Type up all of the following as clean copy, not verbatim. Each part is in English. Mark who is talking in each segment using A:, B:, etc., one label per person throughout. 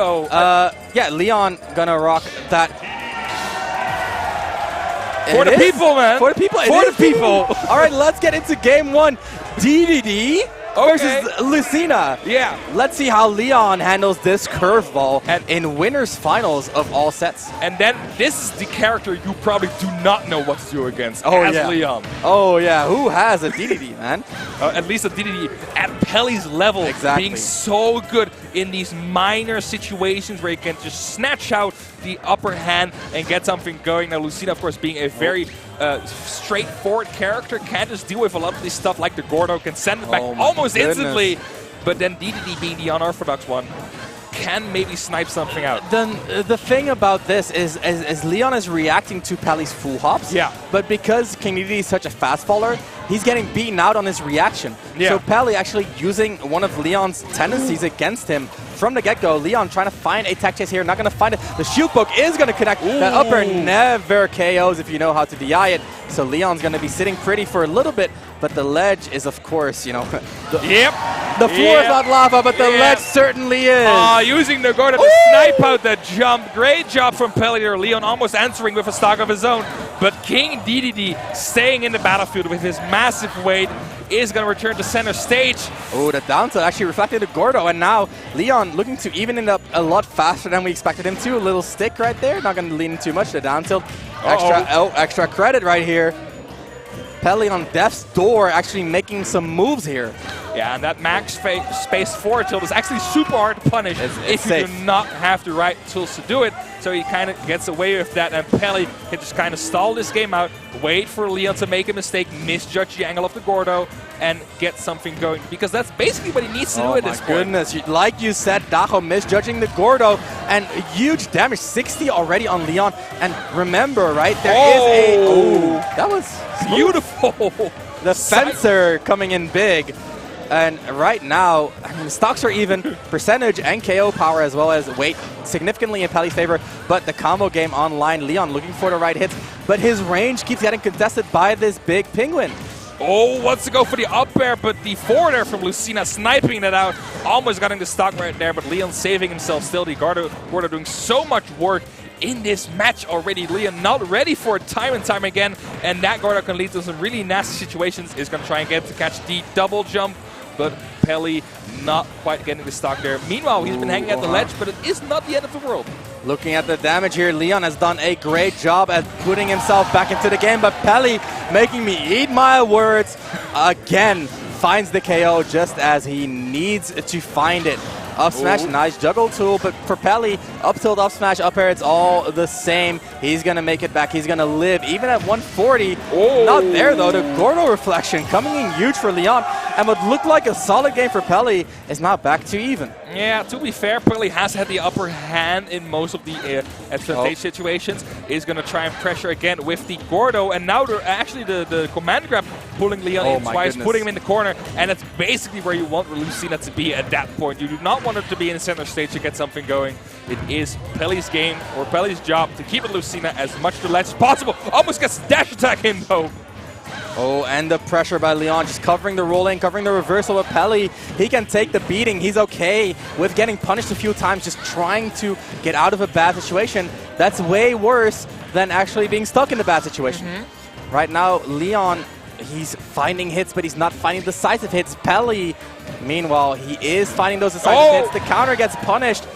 A: though.
B: Yeah, Leon gonna rock that.
A: For the people, man.
B: For the people.
A: For the people.
B: All right, let's get into game one. Dedede versus Lucina.
A: Yeah.
B: Let's see how Leon handles this curveball in winners finals of all sets.
A: And then this is the character you probably do not know what to do against as Leon.
B: Oh, yeah. Who has a Dedede, man?
A: At least a Dedede at Peli's level.
B: Exactly.
A: Being so good in these minor situations where you can just snatch out the upper hand and get something going. Now, Lucina, of course, being a very straightforward character, can just deal with a lot of this stuff like the Gordo, can send it back almost instantly. But then Dedede, being the unorthodox one, can maybe snipe something out.
B: Then the thing about this is Leon is reacting to Peli's full hops.
A: Yeah.
B: But because King Dedede is such a fast faller, he's getting beaten out on his reaction.
A: Yeah.
B: So Peli actually using one of Leon's tendencies against him from the get-go. Leon trying to find a tech chase here, not going to find it. The shield poke is going to connect. That upper never KOs if you know how to DI it. So Leon's going to be sitting pretty for a little bit, but the ledge is, of course, you know... The floor is not lava, but the ledge certainly is.
A: Using the Gordo to snipe out that jump. Great job from Peli there. Leon almost answering with a stock of his own. But King Dedede staying in the battlefield with his massive weight is going to return to center stage.
B: Oh, the down tilt actually reflected the Gordo, and now Leon looking to even it up a lot faster than we expected him to. A little stick right there, not going to lean too much. The down tilt, extra credit right here. Peli on death's door actually making some moves here.
A: Yeah, and that max space forward tilt is actually super hard to punish if you do not have the right tools to do it. So he kind of gets away with that, and Peli can just kind of stall this game out, wait for Leon to make a mistake, misjudge the angle of the Gordo, and get something going. Because that's basically what he needs to do at this point.
B: Oh my goodness, like you said, Dacho misjudging the Gordo, and huge damage, 60 already on Leon. And remember, right, there is a... that was
A: beautiful.
B: The fencer coming in big. And right now, I mean, the stocks are even, percentage and KO power as well as weight significantly in Peli's favor. But the combo game online, Leon looking for the right hits. But his range keeps getting contested by this big penguin.
A: Oh, wants to go for the up air, but the forward air from Lucina sniping it out. Almost getting the stock right there, but Leon saving himself still. The Gordo doing so much work in this match already. Leon not ready for it time and time again. And that Gordo can lead to some really nasty situations. Is going to try and get to catch the double jump. But Peli not quite getting the stock there. Meanwhile, he's been hanging at the ledge, but it is not the end of the world.
B: Looking at the damage here, Leon has done a great job at putting himself back into the game, but Peli, making me eat my words, again finds the KO just as he needs to find it. Up smash, nice juggle tool, but for Peli, up tilt, up smash, up air, it's all the same. He's going to make it back. He's going to live, even at 140. Not there, though. The Gordo reflection coming in huge for Leon. And what looked like a solid game for Peli is now back to even.
A: Yeah, to be fair, Peli has had the upper hand in most of the advantage situations. Is going to try and pressure again with the Gordo. And now actually the command grab pulling Leon in twice, putting him in the corner. And that's basically where you want Lucina to be at that point. You do not want her to be in the center stage to get something going. It is Peli's game, or Peli's job, to keep it Lucina as much to the ledge as possible. Almost gets dash attack in, though.
B: Oh, and the pressure by Leon, just covering the rolling, covering the reversal of Peli. He can take the beating. He's okay with getting punished a few times, just trying to get out of a bad situation. That's way worse than actually being stuck in a bad situation. Right now, Leon, he's finding hits, but he's not finding decisive hits. Peli, meanwhile, he is finding those decisive hits. The counter gets punished.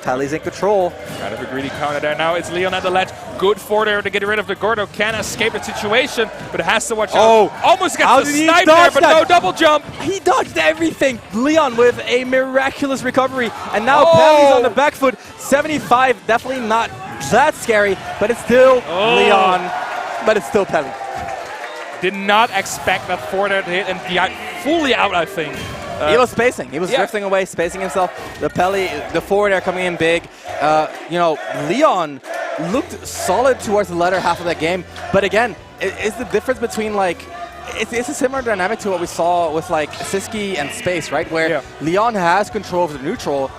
B: Peli's in control.
A: Kind of a greedy counter there. Now it's Leon at the ledge. Good forward air to get rid of the Gordo. Can escape the situation, but has to watch out. Almost gets the snipe there, but no double jump.
B: He dodged everything. Leon with a miraculous recovery. And now Peli's on the back foot. 75, definitely not that scary, but it's still Leon. But it's still Peli.
A: Did not expect that forward air to hit and be fully out, I think.
B: He was spacing. He was drifting away, spacing himself. The Peli, the forward air coming in big. You know, Leon looked solid towards the latter half of that game. But again, it's the difference between, like, it's a similar dynamic to what we saw with like Siski and Space, right? Where Leon has control of the neutral,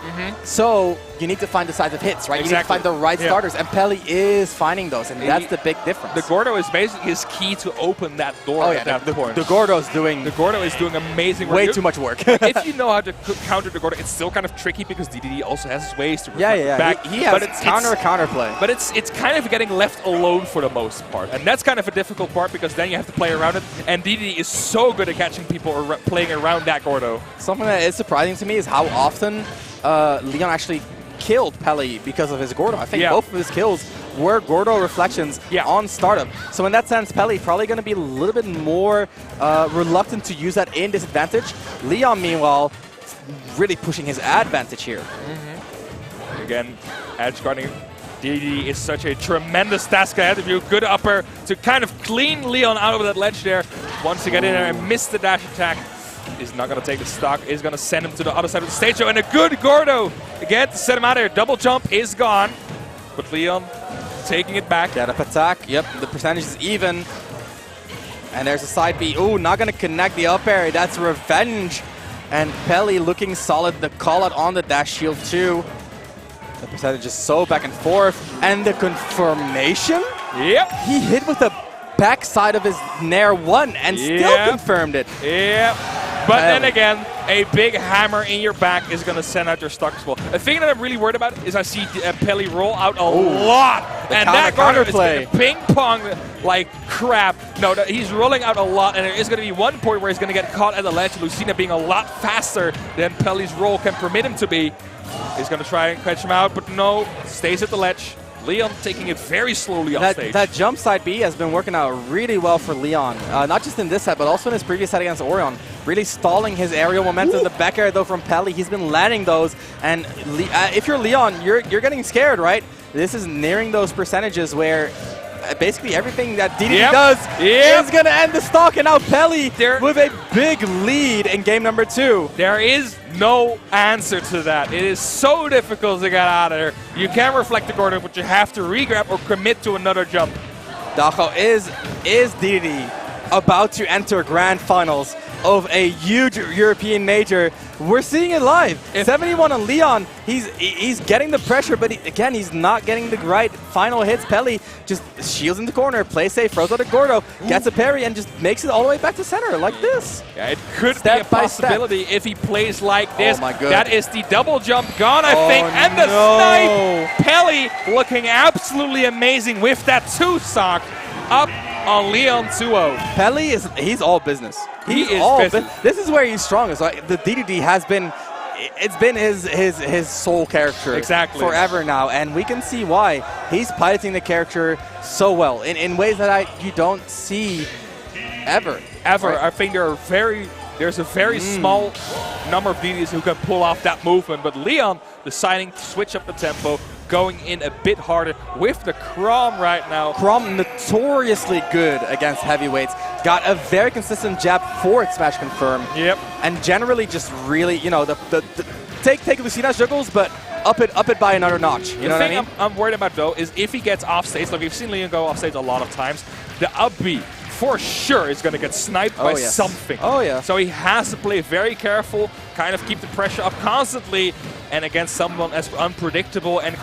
B: so you need to find decisive hits, right? You need to find the right starters, and Peli is finding those, and that's the big difference.
A: The Gordo is basically his key to open that door at that point.
B: The Gordo is doing
A: amazing work.
B: Way too much work.
A: If you know how to counter the Gordo, it's still kind of tricky because Dedede also has his ways to back.
B: He has counterplay.
A: But it's kind of getting left alone for the most part, and that's kind of a difficult part because then you have to play around it. And Dedede is so good at catching people or playing around that Gordo.
B: Something that is surprising to me is how often Leon actually killed Peli because of his Gordo. I think both of his kills were Gordo reflections on startup. So in that sense, Peli probably going to be a little bit more reluctant to use that in disadvantage. Leon, meanwhile, really pushing his advantage here.
A: Again, edge guarding Dedede is such a tremendous task ahead of you. Good upper to kind of clean Leon out of that ledge there. Once you get in there and miss the dash attack, is not going to take the stock, is going to send him to the other side of the stage. And a good Gordo again to set him out of here. Double jump is gone, but Leon taking it back.
B: Get up attack. Yep, the percentage is even. And there's a side B. Ooh, not going to connect the up air. That's revenge. And Peli looking solid. The call out on the dash shield too. The percentage is so back and forth. And the confirmation?
A: Yep.
B: He hit with the backside of his Nair 1 and still confirmed it.
A: Yep. But then again, a big hammer in your back is going to send out your stock as well. The thing that I'm really worried about is I see Peli roll out a lot. And that Gordo is going to ping pong like crap. No, he's rolling out a lot, and there is going to be one point where he's going to get caught at the ledge. Lucina being a lot faster than Peli's roll can permit him to be. He's going to try and catch him out, but no, stays at the ledge. Leon taking it very slowly off stage.
B: That jump side B has been working out really well for Leon. Not just in this set, but also in his previous set against Orion. Really stalling his aerial momentum. The back air, though, from Peli, he's been landing those. And if you're Leon, you're getting scared, right? This is nearing those percentages where basically everything that Dedede does is going to end the stock. And now Peli with a big lead in game number 2.
A: There is no answer to that. It is so difficult to get out of there. You can reflect the Gordo, but you have to regrab or commit to another jump.
B: Dacho, is Dedede about to enter grand finals of a huge European major? We're seeing it live. 71 on Leon. He's getting the pressure, but again, he's not getting the right final hits. Peli just shields in the corner, plays safe, throws out a Gordo, gets a parry, and just makes it all the way back to center like this.
A: Yeah, it could be a possibility if he plays like this.
B: Oh my God.
A: That is the double jump gone, I think, and the snipe. Peli looking absolutely amazing with that 2 stock up on Leon 2-0.
B: Peli he's all business. He's all business. This is where he's strongest. Like, the Dedede has been, it's been his sole character forever now, and we can see why. He's piloting the character so well in ways that you don't see ever.
A: Right? I think there's a very small number of Dededes who can pull off that movement, but Leon deciding to switch up the tempo, going in a bit harder with the Chrom right now.
B: Chrom notoriously good against heavyweights. Got a very consistent jab forward smash confirm.
A: Yep.
B: And generally just really, you know, take Lucina's juggles, but up it by another notch. You know what I mean?
A: I'm worried about though is if he gets off stage. Like we've seen Leon go off stage a lot of times. The up B for sure is going to get sniped by something.
B: Oh yeah.
A: So he has to play very careful, kind of keep the pressure up constantly, and against someone as unpredictable and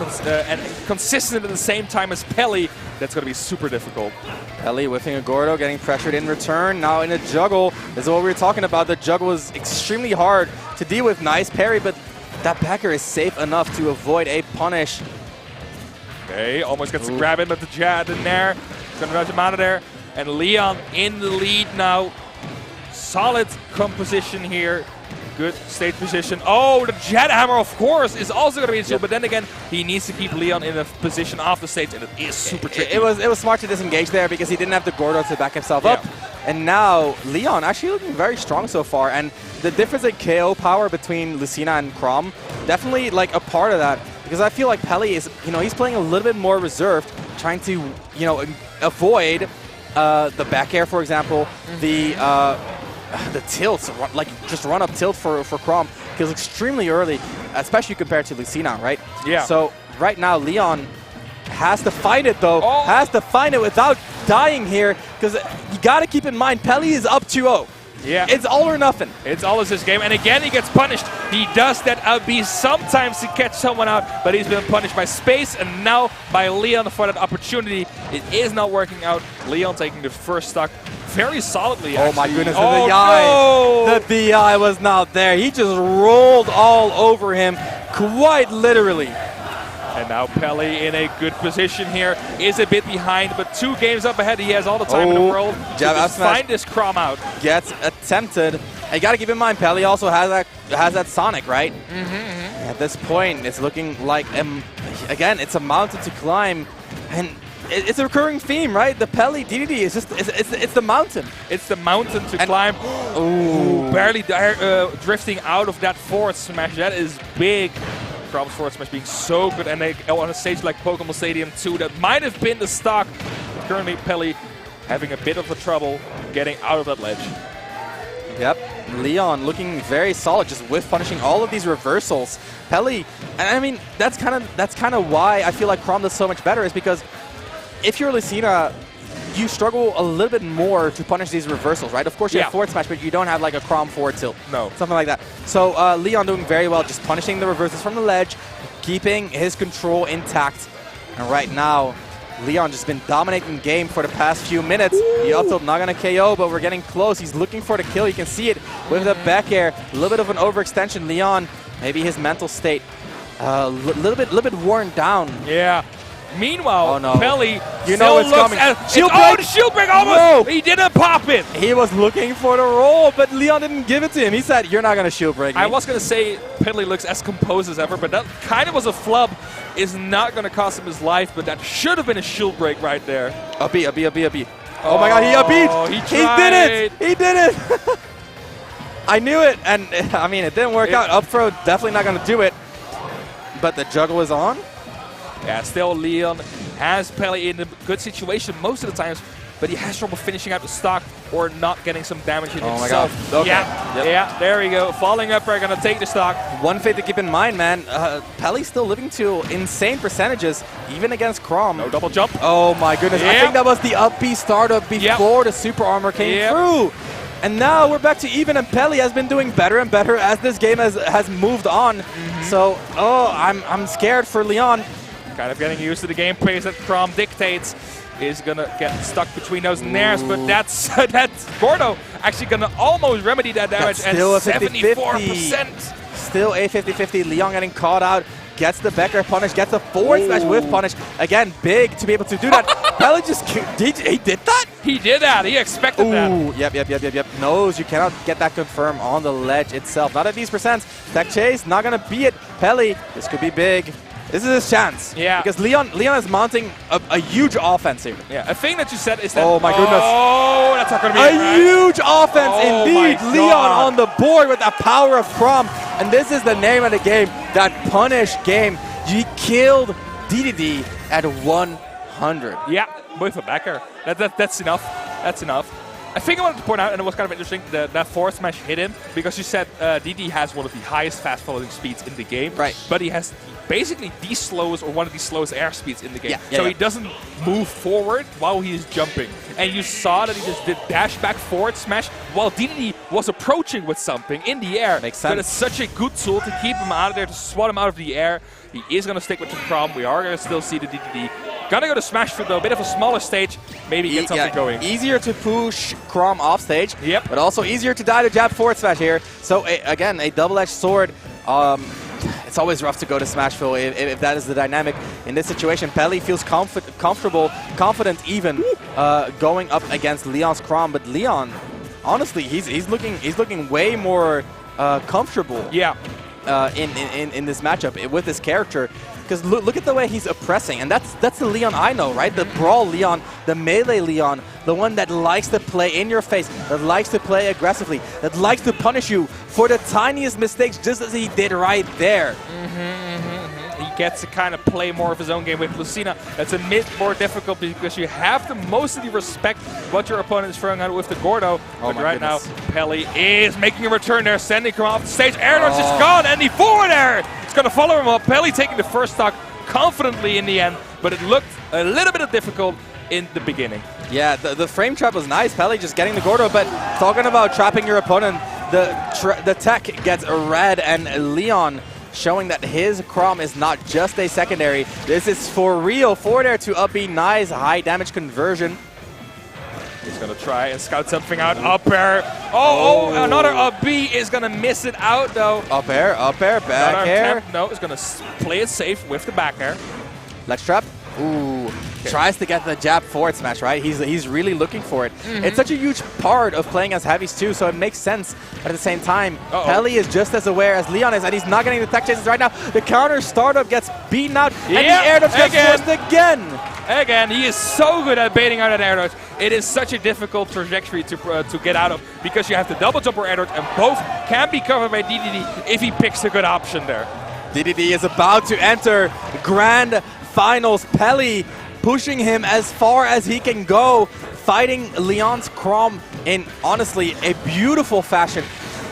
A: consistent at the same time as Peli, that's going to be super difficult.
B: Peli whiffing a Gordo, getting pressured in return. Now in a juggle. This is what we were talking about. The juggle is extremely hard to deal with. Nice parry, but that backer is safe enough to avoid a punish.
A: Okay, almost gets to grab him at the jab in there. He's going to nudge him out of there. And Leon in the lead now. Solid composition here. Good stage position. Oh, the jet hammer, of course, is also going to be a shield. But then again, he needs to keep Leon in a position off the stage, and it is super tricky.
B: It was smart to disengage there because he didn't have the Gordo to back himself up. And now Leon actually looking very strong so far. And the difference in KO power between Lucina and Chrom, definitely like a part of that. Because I feel like Peli is, you know, he's playing a little bit more reserved, trying to, you know, avoid the back air, for example, the tilts, like just run up tilt for Chrom feels extremely early, especially compared to Lucina, right?
A: Yeah.
B: So right now Leon Has to find it though. Has to find it without dying here, because you got to keep in mind Peli is up 2-0.
A: Yeah.
B: It's all or nothing.
A: It's all this game. And again, he gets punished. He does that LB sometimes to catch someone out, but he's been punished by Space and now by Leon for that opportunity. It is not working out. Leon taking the first stock very solidly, actually.
B: Oh my goodness, the DI. The DI was not there. He just rolled all over him, quite literally.
A: And now Peli in a good position here. Is a bit behind, but 2 games up ahead. He has all the time in the world to just find this Chrom out.
B: Gets attempted. And you got to keep in mind, Peli also has that Sonic, right? At this point, it's looking like, again, it's a mountain to climb. And it's a recurring theme, right? The Peli Dedede is just, it's the mountain.
A: It's the mountain to climb. Ooh, barely drifting out of that forward smash. That is big. Chrom's forward smash being so good, and they on a stage like Pokemon Stadium 2, that might have been the stock. Currently, Peli having a bit of a trouble getting out of that ledge.
B: Yep, Leon looking very solid, just whiff punishing all of these reversals. Peli, and I mean that's kind of why I feel like Chrom does so much better, is because if you're Lucina, you struggle a little bit more to punish these reversals, right? Of course, you have forward smash, but you don't have like a Chrom forward tilt.
A: No.
B: Something like that. So Leon doing very well, just punishing the reversals from the ledge, keeping his control intact. And right now, Leon just been dominating the game for the past few minutes. The up tilt not going to KO, but we're getting close. He's looking for the kill. You can see it with the back air. A little bit of an overextension. Leon, maybe his mental state a little bit worn down.
A: Yeah. Meanwhile, Peli
B: still looks coming.
A: Shield break! The shield break almost! No. He didn't pop it!
B: He was looking for the roll, but Leon didn't give it to him. He said, you're not going to shield break me.
A: I was going to say Peli looks as composed as ever, but that kind of was a flub. Is not going to cost him his life, but that should have been a shield break right there.
B: A B. Oh my god, he a-beat! He did it! He did it! I knew it, and I mean, it didn't work out. Up throw, definitely not going to do it. But the juggle is on.
A: Yeah, still Leon has Peli in a good situation most of the times, but he has trouble finishing out the stock or not getting some damage in himself.
B: My god. Okay.
A: Yeah, there we go. Falling up, we're going to take the stock.
B: One thing to keep in mind, man, Peli's still living to insane percentages, even against Chrom.
A: No double jump.
B: Oh my goodness. I think that was the up B startup before the super armor came through. And now we're back to even, and Peli has been doing better and better as this game has moved on. So, I'm scared for Leon.
A: Kind of getting used to the game pace that Chrom dictates. Is going to get stuck between those nairs, but that's Gordo actually going to almost remedy that damage at 74%.
B: Still a 50-50. Leon getting caught out. Gets the back air punish, gets the forward smash with punish. Again, big to be able to do that. Peli just, he did that?
A: He did that. He expected that.
B: Yep. Knows you cannot get that confirm on the ledge itself. Not at these percents. Tech chase, not going to be it. Peli, this could be big. This is his chance.
A: Yeah.
B: Because Leon is mounting a huge offense here.
A: Yeah. A thing that you said is that.
B: Oh my goodness.
A: Oh, that's not going to be
B: a huge offense indeed. Leon on the board with the power of Chrom. And this is the name of the game. That punish game. He killed Dedede at 100.
A: Yeah, with a backer. That's enough. That's enough. I think I wanted to point out, and it was kind of interesting, that forward smash hit him, because you said Dedede has one of the highest fast-following speeds in the game.
B: Right.
A: But he has basically the slowest, or one of the slowest air speeds in the game.
B: Yeah,
A: he doesn't move forward while he is jumping. And you saw that he just did dash back forward smash while Dedede was approaching with something in the air.
B: Makes sense.
A: But it's such a good tool to keep him out of there, to swat him out of the air. He is going to stick with the Chrom. We are going to still see the Dedede. Gonna go to Smash Foot though, a bit of a smaller stage, maybe get something going.
B: Easier to push Chrom off stage, but also easier to die to jab forward smash here. So again, a double-edged sword. It's always rough to go to Smash Foot if that is the dynamic. In this situation, Peli feels confident even going up against Leon's Chrom, but Leon, honestly, he's looking way more comfortable.
A: Yeah.
B: In this matchup with this character. Because look at the way he's oppressing, and that's the Leon I know, right? The brawl Leon, the melee Leon, the one that likes to play in your face, that likes to play aggressively, that likes to punish you for the tiniest mistakes, just as he did right there.
A: He gets to kind of play more of his own game with Lucina. That's a bit more difficult because you have to mostly respect what your opponent is throwing out with the Gordo. But right now, Peli is making a return there, sending him off the stage. Air dodge is gone, and the forward air is going to follow him up. Peli taking the first stock confidently in the end. but it looked a little bit difficult in the beginning.
B: Yeah, the frame trap was nice. Peli just getting the Gordo, but talking about trapping your opponent, the tech gets red, and Leon showing that his Chrom is not just a secondary. This is for real. Forward air to up B, nice high damage conversion.
A: He's going to try and scout something out. Up air. Oh, another up B is going to miss it out, though.
B: Up air, back air.
A: No, he's going to play it safe with the back air.
B: Ledge trap. Ooh. Okay. Tries to get the jab forward smash, right? He's really looking for it. It's such a huge part of playing as heavies too, so it makes sense. But at the same time, Peli is just as aware as Leon is, and he's not getting the tech chases right now. The counter startup gets beaten out, and the air dodge gets forced again.
A: Again, he is so good at baiting out an air dodge. It is such a difficult trajectory to get out of, because you have the double jump or air dodge, and both can be covered by Dedede if he picks a good option there.
B: Dedede is about to enter Grand Finals. Peli pushing him as far as he can go, fighting Leon's Chrom in, honestly, a beautiful fashion.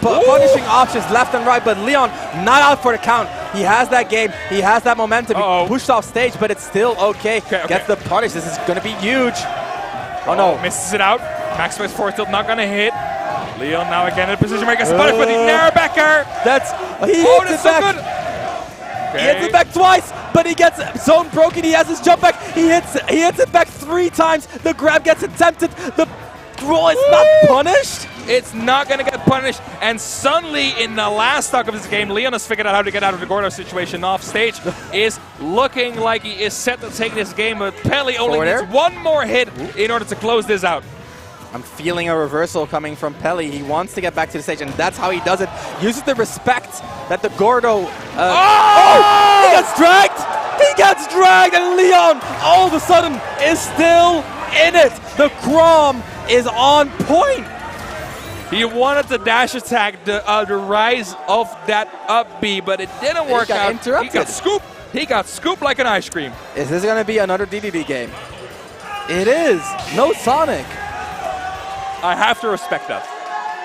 B: Punishing options left and right, but Leon not out for the count. He has that game, he has that momentum. He pushed off stage, but it's still okay. Gets the punish. This is going to be huge. Oh no.
A: Misses it out. Maximize forward tilt, not going to hit. Leon now again in a position where he gets spotted for the nair back air.
B: He hits it back. So good. He hits it back twice, but he gets zone broken. He has his jump back. He hits it back 3 times. The grab gets attempted. The roll is not punished.
A: It's not going to get punished. And suddenly, in the last stock of this game, Leon has figured out how to get out of the Gordo situation off stage. Is looking like he is set to take this game, but Peli only needs one more hit in order to close this out.
B: I'm feeling a reversal coming from Peli. He wants to get back to the stage, and that's how he does it. Uses the respect that the Gordo... He gets dragged! He gets dragged, and Leon, all of a sudden, is still in it. The Chrom is on point.
A: He wanted the dash attack, the rise of that up B, but it didn't work out.
B: Interrupted.
A: He got scooped. He got scooped like an ice cream.
B: Is this going to be another Dedede game? It is. No Sonic.
A: I have to respect that.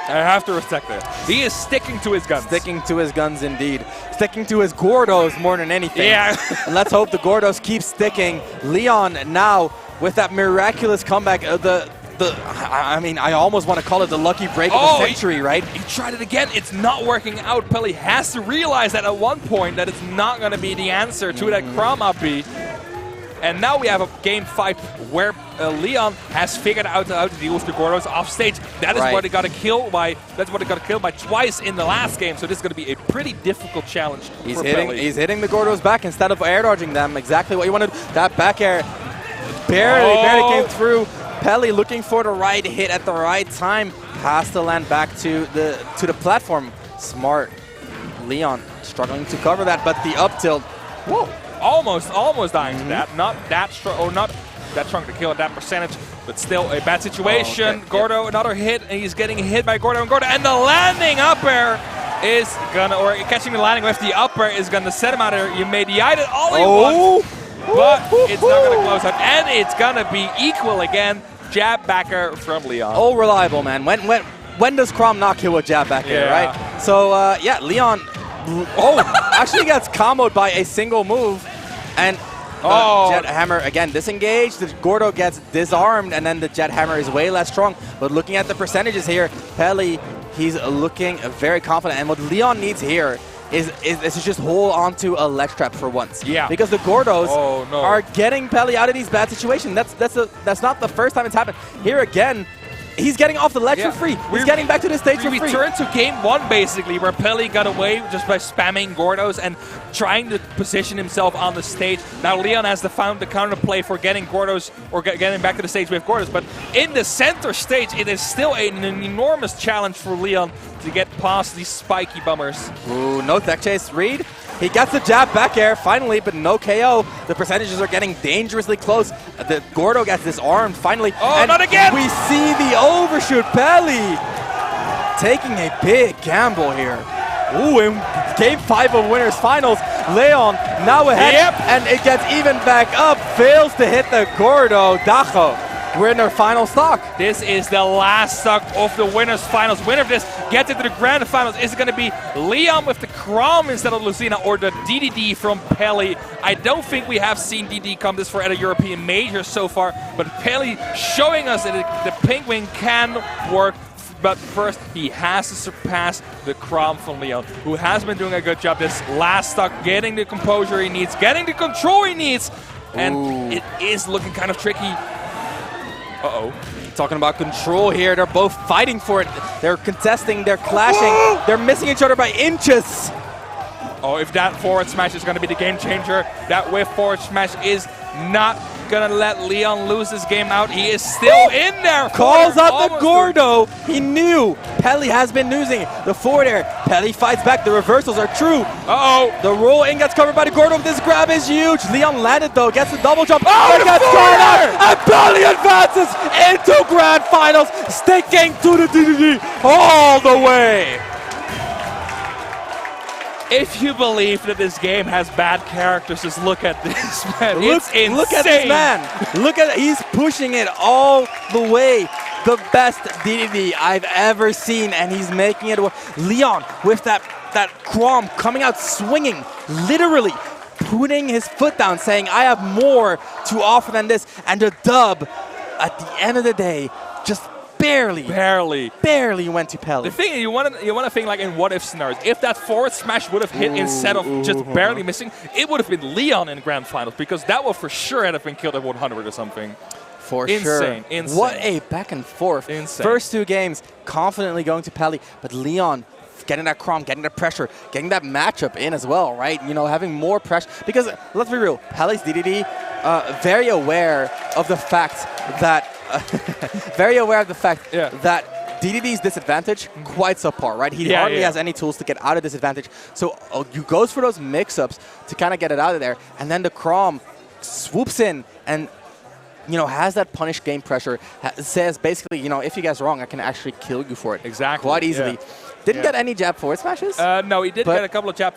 A: I have to respect that. He is sticking to his guns.
B: Sticking to his guns, indeed. Sticking to his Gordos more than anything.
A: Yeah.
B: And let's hope the Gordos keep sticking. Leon now with that miraculous comeback. I mean, I almost want to call it the lucky break of the century, right?
A: He tried it again. It's not working out. Peli has to realize that at one point that it's not going to be the answer to that Chrom up B. And now we have a game 5 where Leon has figured out how to deal with the Gordos off stage. That is what he got killed by. That's what he got killed by twice in the last game. So this is going to be a pretty difficult challenge for Peli.
B: He's hitting the Gordos back instead of air dodging them. Exactly what you wanted. That back air barely came through. Peli looking for the right hit at the right time. Has to land back to the platform. Smart. Leon struggling to cover that, but the up tilt. Whoa.
A: Almost dying to that. Not that strong, or not that strong to kill at that percentage, but still a bad situation. Gordo, another hit, and he's getting hit by Gordo, and the landing up air is gonna, or catching the landing with the up air is gonna set him out of there. You may DI it all you want, but it's not gonna close out, and it's gonna be equal again. Jab back air from Leon.
B: Oh, reliable, man. When does Chrom not kill a jab back air, right? So yeah, Leon. Actually gets comboed by a single move, and Jet Hammer again disengaged. The Gordo gets disarmed, and then the Jet Hammer is way less strong. But looking at the percentages here, Peli, he's looking very confident. And what Leon needs here is to just hold on to a ledge trap for once. Yeah. Because the Gordos are getting Peli out of these bad situations. That's not the first time it's happened. Here again, he's getting off the ledge for free. He's getting back to the stage for free.
A: We returned to game 1, basically, where Peli got away just by spamming Gordos and trying to position himself on the stage. Now Leon has found the counter play for getting Gordos, or getting back to the stage with Gordos. But in the center stage, it is still an enormous challenge for Leon to get past these spiky bummers.
B: Ooh, no tech chase read. He gets the jab back air, finally, but no KO. The percentages are getting dangerously close. The Gordo gets disarmed, finally.
A: Oh, not again!
B: We see the overshoot. Peli taking a big gamble here. Ooh, in game 5 of Winners Finals, Leon now ahead, and it gets even back up. Fails to hit the Gordo. Dacho we're in our final stock.
A: This is the last stock of the winners finals. Winner of this gets into the grand finals. Is it going to be Leon with the Chrom instead of Lucina, or the Dedede from Peli? I don't think we have seen Dedede come this far at a European major so far, but Peli showing us that the Penguin can work. But first, he has to surpass the Chrom from Leon, who has been doing a good job this last stock, getting the composure he needs, getting the control he needs, and it is looking kind of tricky. Uh-oh.
B: Talking about control here, they're both fighting for it. They're contesting, they're clashing, they're missing each other by inches.
A: Oh, if that forward smash is going to be the game changer, that whiff forward smash is not going to let Leon lose this game out. He is still in there.
B: Calls out the Gordo. He knew Peli has been losing the forward air. Peli fights back. The reversals are true.
A: Uh-oh.
B: The roll in gets covered by the Gordo. This grab is huge. Leon landed though, gets the double jump.
A: Oh,
B: gets thrown out. And Peli advances into grand finals, sticking to the Dedede all the way.
A: If you believe that this game has bad characters, just look at this, man. It's insane.
B: Look at this man. Look at it. He's pushing it all the way. The best Dedede I've ever seen, and he's making it work. Leon with that Chrom coming out swinging, literally putting his foot down, saying, I have more to offer than this. And the dub, at the end of the day, just barely went to Peli.
A: The thing is, you want to think like in what if scenarios. If that forward smash would have hit instead of just barely missing, it would have been Leon in grand finals, because that would for sure have been killed at 100 or something.
B: For sure.
A: Insane.
B: What a back and forth.
A: Insane.
B: First two games confidently going to Peli, but Leon getting that Chrom, getting the pressure, getting that matchup in as well, right? You know, having more pressure. Because let's be real, Peli's Dedede, very aware of the fact that that Dedede's disadvantage quite subpar, right? He hardly has any tools to get out of disadvantage. So you goes for those mix-ups to kind of get it out of there, and then the Chrom swoops in and, you know, has that punish game pressure, says basically, you know, if you guys wrong, I can actually kill you for it.
A: Exactly.
B: Quite easily. Didn't get any jab forward smashes?
A: No, he did get a couple of jab